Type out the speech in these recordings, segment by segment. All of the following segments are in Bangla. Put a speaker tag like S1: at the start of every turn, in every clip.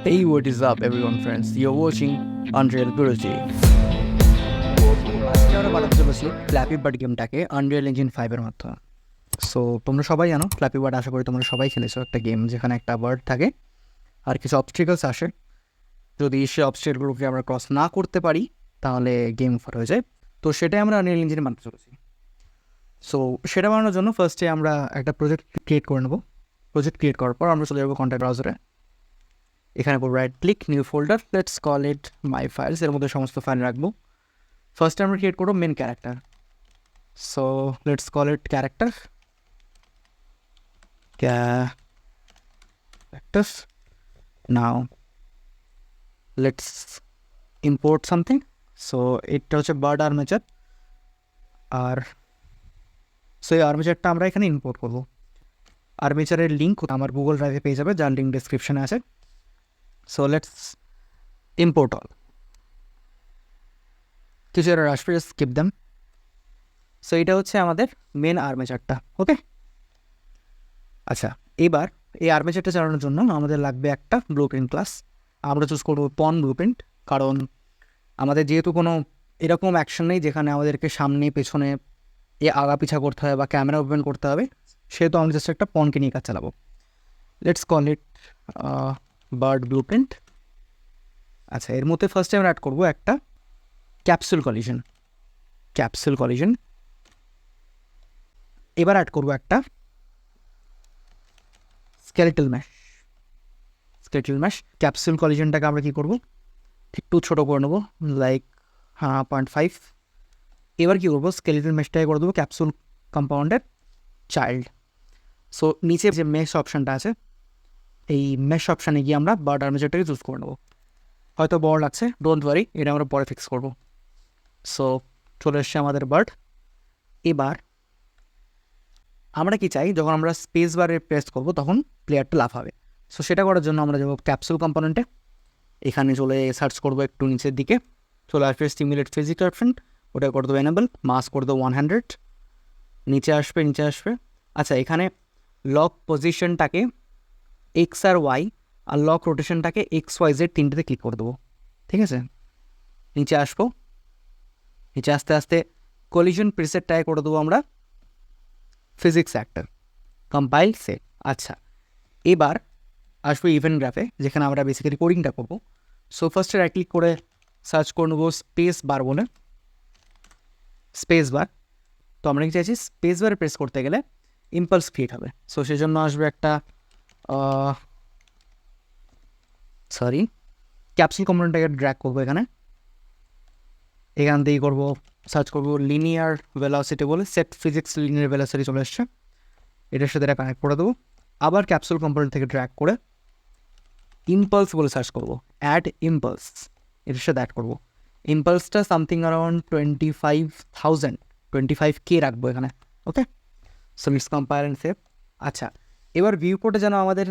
S1: Hey, what is up, everyone, friends? You're watching Unreal Guruji. আজকে আমরা বানাতে চলেছি ফ্ল্যাপি বার্ড গেমটাকে আনরিয়েল ইঞ্জিন 5-এর মাধ্যমে। সো তোমরা সবাই জানো ফ্ল্যাপি বার্ড, আশা করি তোমরা সবাই খেলেছো। একটা গেম যেখানে একটা বার্ড থাকে আর কিছু অবস্ট্রিকলস আসে। যদি সে অবস্ট্রিকলগুলোকে আমরা ক্রস না করতে পারি তাহলে গেম ওভার হয়ে যায়। তো সেটাই আমরা আনরিয়েল ইঞ্জিনে বানাতে চলেছি। সো সেটা বানানোর জন্য ফার্স্টে আমরা একটা প্রজেক্ট ক্রিয়েট করে নেবো। প্রজেক্ট ক্রিয়েট করার পর আমরা চলে যাবো কন্টেন্ট ব্রাউজারে। এখানে right click, new folder, let's call it my files. এর মধ্যে সমস্ত ফাইল রাখবো। ফার্স্টে আমরা ক্রিয়েট করবো main character. So let's call it character. Now let's import something. So এটা হচ্ছে বার্ড আর্মেচার। আর সো এই আর্মেচারটা আমরা এখানে ইম্পোর্ট করবো। আর্মেচারের লিঙ্ক আমার গুগল ড্রাইভে পেয়ে যাবে, যার লিঙ্ক ডিসক্রিপশানে আছে। So let's import all. কিছু এরর আসবে, স্কিপ দেম। সো এটা হচ্ছে আমাদের মেন আর্মেচারটা। ওকে, আচ্ছা, এবার এই আর্মেচারটা চালানোর জন্য আমাদের লাগবে একটা ব্লুপ্রিন্ট ক্লাস। আমরা চুজ করবো পন ব্লুপ্রিন্ট, কারণ আমাদের যেহেতু কোনো এরকম অ্যাকশন নেই যেখানে আমাদেরকে সামনে পেছনে আগা পিছা করতে হবে বা ক্যামেরা ওপেন করতে হবে, সেহেতু আমরা জাস্ট একটা পনকে নিয়ে কাজ চালাবো। Let's call it bird blueprint. আচ্ছা, এর মধ্যে ফার্স্টে আমরা অ্যাড করবো একটা ক্যাপসুল কলিশন। এবার অ্যাড করবো একটা স্কেলেটাল ম্যাশ। ক্যাপসুল কলিশনটাকে আমরা কী করবো, একটু ছোটো করে নেবো, লাইক 0.5। এবার কী করবো, স্কেলেটাল ম্যাশটাকে করে দেবো ক্যাপসুল কম্পাউন্ডের চাইল্ড। সো নিচে যে মেশ অপশানটা আছে, এই মেশ অপশানে গিয়ে আমরা বার্ড আর্মেচারটাকে চুজ করে নেবো। হয়তো বড় লাগছে, ডোন্ট ওয়ারি, এটা আমরা পরে ফিক্স করবো। সো চলে এসছে আমাদের বার্ড। এবার আমরা কি চাই, যখন আমরা স্পেস বারে প্রেস করবো তখন প্লেয়ারটা লাফাবে। সো সেটা করার জন্য আমরা যাবো ক্যাপসুল কম্পোনেন্টে। এখানে চলে সার্চ করবো একটু নিচের দিকে, চলে আসবে স্টিমুলেট ফিজিক্স অপশন, ওটা করে দেবো এনেবল। মাস করে দেবো 100। নিচে আসবে। আচ্ছা, এখানে লক পজিশনটাকে এক্স আর ওয়াই, আর লক রোটেশনটাকে XYZ তিনটেতে ক্লিক করে দেবো। ঠিক আছে, নিচে আসবো। নিচে আস্তে আস্তে কলিশন প্রিসেটটাকে করে দেবো আমরা ফিজিক্স অ্যাক্টর, কম্পাইল সেভ। আচ্ছা, এবার আসবো ইভেন্ট গ্রাফে, যেখানে আমরা বেসিক্যালি কোডিংটা করবো। সো ফার্স্টে রাইট ক্লিক করে সার্চ করে নেবো স্পেস বার বলে, স্পেস বার। তো আমরা কি চাইছি, স্পেস বারে প্রেস করতে গেলে ইম্পালস ক্রিয়েট হবে। সো সেজন্য আসবে একটা ক্যাপসুল কম্পোনেন্টটাকে ড্র্যাগ করবো এখান থেকেই করবো, সার্চ করবো লিনিয়ার ভেলোসিটি বলে, সেট ফিজিক্স লিনিয়ার ভেলোসিটি চলে এসছে। এটার সাথে এটা কানেক্ট করে দেবো। আবার ক্যাপসুল কম্পোনেন্ট থেকে ড্র্যাগ করে ইম্পালস বলে সার্চ করবো, অ্যাড ইম্পালস, এটার সাথে অ্যাড করবো। ইম্পালসটা সামথিং অ্যারাউন্ড 25K রাখবো এখানে। Okay, so let's compile and save. আচ্ছা, এবার ভিউ পোর্টে যেন আমাদের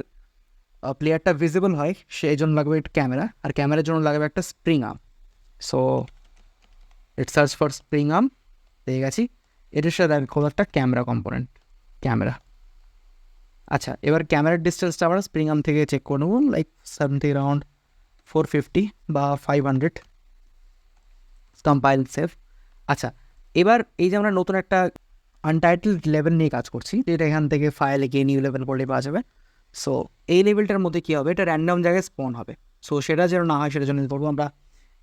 S1: প্লেয়ারটা ভিজিবল হয়, সেই জন্য লাগবে একটা ক্যামেরা, আর ক্যামেরার জন্য লাগবে একটা spring arm. So it search for spring arm, পেয়ে গেছি। এটার সাথে করবো একটা ক্যামেরা কম্পোনেন্ট, ক্যামেরা। আচ্ছা, এবার ক্যামেরার ডিস্টেন্সটা আমরা স্প্রিং আর্ম থেকে চেক করে নেবো, লাইক সামথিং অ্যারাউন্ড 450 বা 500। Compile save. আচ্ছা, এবার এই যে আমরা নতুন একটা আনটাইটেলড লেভেল নিয়ে কাজ করছি, যেটা এখান থেকে ফাইলে গিয়ে নিউ লেভেল করলে পাওয়া যাবে। সো এই লেভেলটার মধ্যে কী হবে, এটা র্যান্ডম জায়গায় স্পন হবে। সো সেটা যেন না হয়, সেটার জন্য করবো আমরা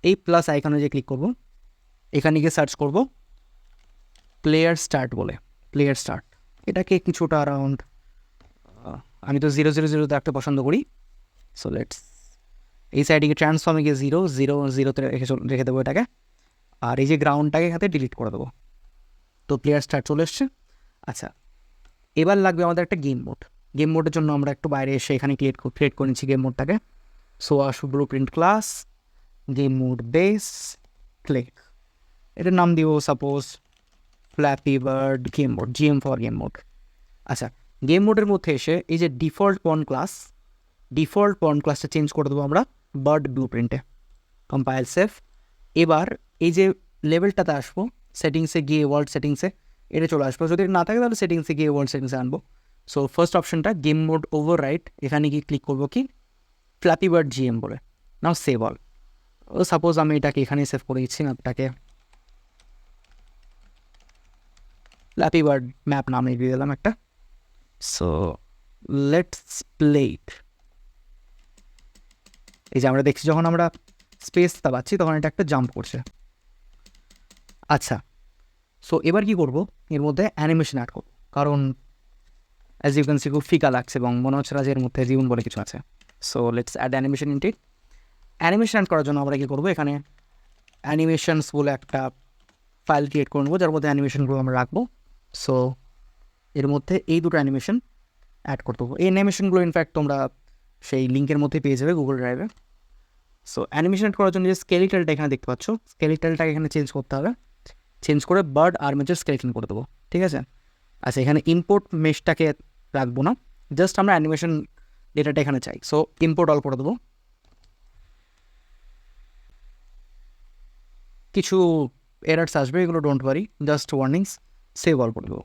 S1: এই প্লাস আইকনে যে ক্লিক করবো, এখানে গিয়ে সার্চ করবো প্লেয়ার স্টার্ট বলে, প্লেয়ার স্টার্ট। এটাকে কিছুটা অ্যারাউন্ড, আমি তো 000 রাখতে পছন্দ করি। সো লেটস এই সাইডে গিয়ে ট্রান্সফর্মে গিয়ে 000 রেখে দেবো এটাকে, আর এই যে গ্রাউন্ডটাকে এখানে ডিলিট করে দেবো। তো প্লেয়ার স্টার্ট চলে এসছে। আচ্ছা, এবার লাগবে আমাদের একটা গেম মোডের জন্য আমরা একটু বাইরে এসে এখানে ক্রিয়েট করে নিচ্ছি গেম মোডটাকে। সো আসবো blueprint class, game mode base, click, এটার নাম দিব suppose flappy bird game mode, GM for game mode. আচ্ছা, গেম মোডের মধ্যে এসে এই যে ডিফল্ট পন ক্লাসটা চেঞ্জ করে দেবো আমরা বার্ড ব্লুপ্রিন্টে। Compile save. এবার এই যে লেভেলটাতে আসবো, সেটিংসে গিয়ে ওয়ার্ল্ড সেটিংসে এটা চলে আসবো। যদি না থাকে তাহলে সেটিংসে গিয়ে ওয়ার্ল্ড সেটিংসে আনবো। সো ফার্স্ট অপশনটা গেম মোড ওভাররাইড, এখানে গিয়ে ক্লিক করবো কি ফ্ল্যাপি বার্ড জিএম বলে। নাও সেভ অল। সাপোজ আমি এটাকে এখানেই সেভ করে দিচ্ছি, ম্যাপটাকে ফ্ল্যাপি বার্ড ম্যাপ নামে দিয়ে দিলাম একটা। So let's play it. এই যে আমরা দেখছি যখন আমরা স্পেসটা পাচ্ছি তখন এটা একটা জাম্প করছে। আচ্ছা, সো এবার কি করব, এর মধ্যে অ্যানিমেশন অ্যাড করব, কারণ অ্যাজ ইউ ক্যান সি খুব ফিকা লাগছে এবং মনে হচ্ছে না যে এর মধ্যে জীবন বলে কিছু আছে। So let's add animation into it. Animation add করার জন্য আমরা কী করবো, এখানে অ্যানিমেশনস বলে একটা ফাইল ক্রিয়েট করে নেবো, যার মধ্যে অ্যানিমেশনগুলো আমরা রাখবো। সো এর মধ্যে এই দুটো অ্যানিমেশন অ্যাড করতে হবে। এই অ্যানিমেশনগুলো ইনফ্যাক্ট তোমরা সেই লিঙ্কের মধ্যে পেয়ে যাবে গুগল ড্রাইভে। সো অ্যানিমেশন করার জন্য যে স্কেলিটালটা এখানে দেখতে পাচ্ছ, স্কেলিটালটাকে এখানে চেঞ্জ করতে হবে, চেঞ্জ করে বার্ড আর্মেচার স্কেলিটন করে দেবো, ঠিক আছে। আচ্ছা, এখানে ইম্পোর্ট মেশটাকে রাখবো না, জাস্ট আমরা অ্যানিমেশন ডেটাটা এখানে চাই। সো ইম্পোর্ট অল করে দেবো। কিছু এরার্স আসবে, এগুলো don't worry, just warnings. Save all করে দেবো।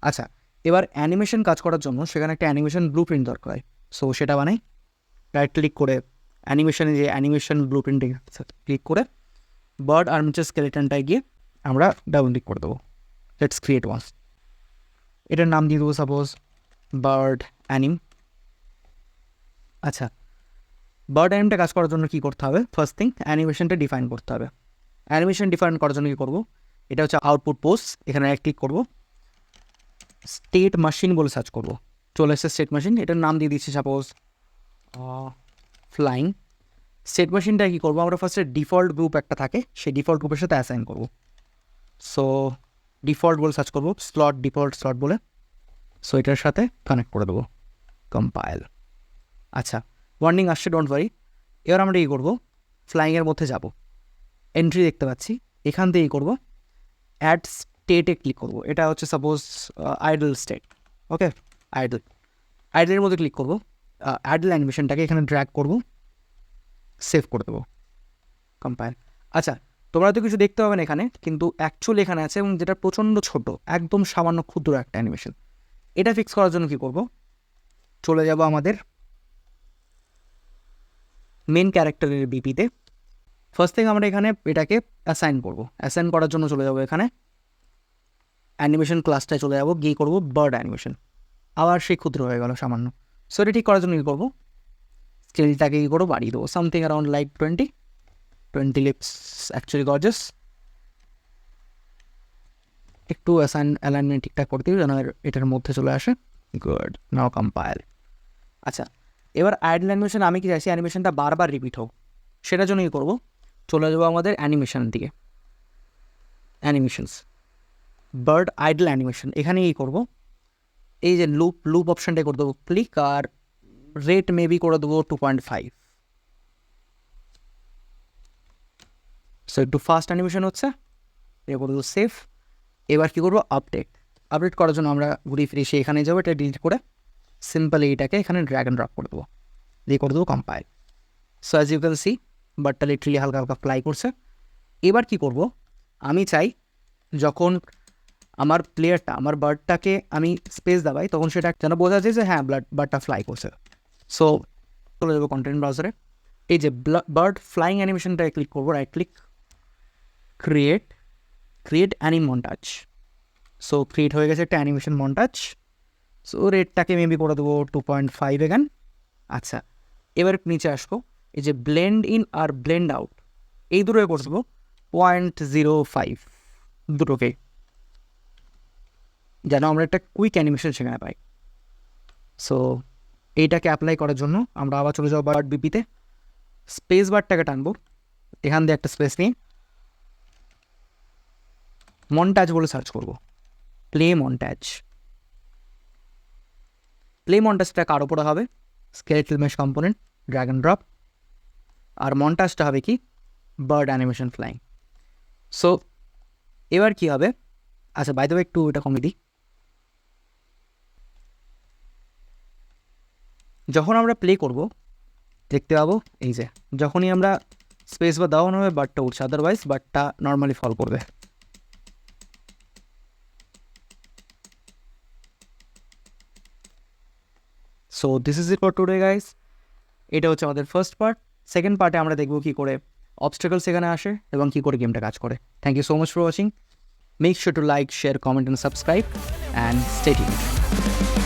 S1: আচ্ছা, এবার অ্যানিমেশন কাজ করার জন্য সেখানে একটা অ্যানিমেশন ব্লু প্রিন্ট দরকার হয়। সো সেটা বানাই, রাইট ক্লিক করে অ্যানিমেশনে যে অ্যানিমেশন ব্লু প্রিন্টে ক্লিক করে বার্ড আর্মেচার স্কেলেটনটায় গিয়ে আমরা ডাবল ক্লিক করে দেবো। Let's create one. এটার নাম দিয়ে দেবো সাপোজ বার্ড অ্যানিম। আচ্ছা, বার্ড অ্যানিমটা কাজ করার জন্য কী করতে হবে, ফার্স্ট থিং অ্যানিমেশনটা ডিফাইন করতে হবে। অ্যানিমেশন ডিফাইন করার জন্য কী করবো, এটা হচ্ছে আউটপুট পোস্ট, এখানে এক ক্লিক করবো, স্টেট মেশিন বলে সার্চ করবো, চলে এসে স্টেট মেশিন, এটার নাম দিয়ে দিচ্ছি সাপোজ ফ্লাইং। স্টেট মেশিনটা কী করবো, আমরা ফার্স্টে ডিফল্ট গ্রুপ একটা থাকে, সেই ডিফল্ট গ্রুপের সাথে অ্যাসাইন করবো। সো ডিফল্ট বলে সার্চ করবো, স্লট ডিফল্ট স্লট বলে। সো এটার সাথে কানেক্ট করে দেবো, কম্পাইল। আচ্ছা, ওয়ার্নিং আসছে, ডোন্ট ওয়ারি। এবার আমরা কী করবো, ফ্লাইংয়ের মধ্যে যাব, এন্ট্রি দেখতে পাচ্ছি, এখান থেকেই করবো অ্যাড স্টেটে ক্লিক করবো। এটা হচ্ছে সাপোজ আইডল স্টেট, ওকে, আইডলের মধ্যে ক্লিক করবো, আইডল অ্যানিমেশনটাকে এখানে ড্র্যাগ করবো, সেভ করে দেবো, কম্পাইল। আচ্ছা, তোমরা তো কিছু দেখতে পাবে না এখানে, কিন্তু অ্যাকচুয়ালি এখানে আছে এবং যেটা প্রচণ্ড ছোট, একদম সামান্য ক্ষুদ্র একটা অ্যানিমেশন। এটা ফিক্স করার জন্য কী করবো, চলে যাব আমাদের মেন ক্যারেক্টারের বিপিতে। ফার্স্ট থিং আমরা এখানে এটাকে অ্যাসাইন করবো। অ্যাসাইন করার জন্য চলে যাবো এখানে অ্যানিমেশন ক্লাসটায় চলে যাবো, গিয়ে করবো বার্ড অ্যানিমেশন। আবার সেই ক্ষুদ্র হয়ে গেল সামান্য। সো এটা ঠিক করার জন্য কী করবো, স্কেলটাকে কী করবো, বাড়িয়ে দেবো, something around like 20 lips actually gorgeous. একটু অ্যালাইনমেন্ট ঠিকঠাক করতে হবে যেন এটার মধ্যে চলে আসে। Good, now compile. আচ্ছা, এবার আইডল অ্যানিমেশন আমি কি চাইছি, অ্যানিমেশনটা বারবার রিপিট হোক, সেটার জন্য কী করবো, চলে যাবো আমাদের অ্যানিমেশনের দিকে, অ্যানিমেশনস, বার্ড আইডল অ্যানিমেশন, এখানে কী করবো, এই যে লুপ অপশানটাই করে দেবো ক্লিক, আর রেট মেবি করে দেবো 2.5। সো একটু ফাস্ট অ্যানিমেশন হচ্ছে, এ করে দেবো সেভ। এবার কী করবো, আপডেট করার জন্য আমরা ঘুরি ফিরে সে এখানে যাবো, এটা ডিলিট করে সিম্পলি এইটাকে এখানে ড্র্যাগ অ্যান্ড ড্রপ করে দেবো, দিয়ে করে দেবো compile. So as you can see বার্ডটা লিটারালি হালকা হালকা ফ্লাই করছে। এবার কি করব, আমি চাই যখন আমার প্লেয়ারটা আমার বার্ডটাকে আমি স্পেস দাবাই তখন সেটা যেন বোঝা যায় যে হ্যাঁ বার্ডটা ফ্লাই করছে। সো চলে যাবো কন্টেন্ট ব্রাউজারে, এই যে বার্ড ফ্লাইং অ্যানিমেশনটায় ক্লিক করবো, right click, create anime montage. So create হয়ে গেছে একটা অ্যানিমেশন মন্টাজ। সো রেটটাকে মেবি করে দেবো 2.5 এখান। আচ্ছা, এবার নিচে আসবো, এই যে ব্লেন্ড ইন আর ব্লেন্ড আউট এই দুটোকে করে দেবো 0.05, দুটোকে, যেন আমরা একটা কুইক অ্যানিমেশন সেখানে পাই। সো এইটাকে অ্যাপ্লাই করার জন্য আমরা আবার চলে যাবো বার্ড বিপিতে, স্পেস বারটাকে টানবো, এখান দিয়ে একটা স্পেস নিয়ে মন্টাজ বলে সার্চ করবো, প্লে মন্টাজটা কার ওপরে হবে, skeletal mesh component, drag and drop, আর মন্টাজটা হবে কি, বার্ড অ্যানিমেশন ফ্লাইং। সো এবার কি হবে, আচ্ছা বাই দ্য ওয়ে একটু এটা কমে দিই, যখন আমরা প্লে করব দেখতে পাবো এই যে যখনই আমরা স্পেস বা দেওয়ানো হবে বার্ডটা উঠছে, আদারওয়াইজ বার্ডটা নর্মালি ফল করবে। So this is it for today guys. এটা হচ্ছে আমাদের ফার্স্ট পার্ট। সেকেন্ড পার্টে আমরা দেখব কী করে অবস্টাকল সেখানে আসে এবং কী করে গেমটা কাজ করে। Thank you so much for watching. Make sure to like, share, comment and subscribe and stay tuned.